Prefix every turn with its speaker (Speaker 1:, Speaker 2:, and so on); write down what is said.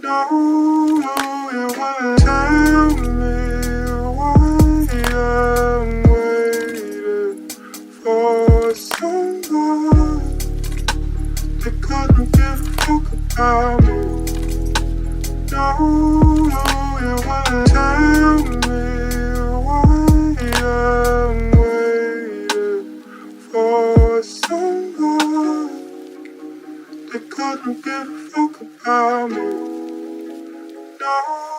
Speaker 1: No, you wanna tell me why I'm waiting for someone that couldn't give a fuck about me. No, you wanna tell me why I'm waiting for someone that couldn't give a fuck about me. No.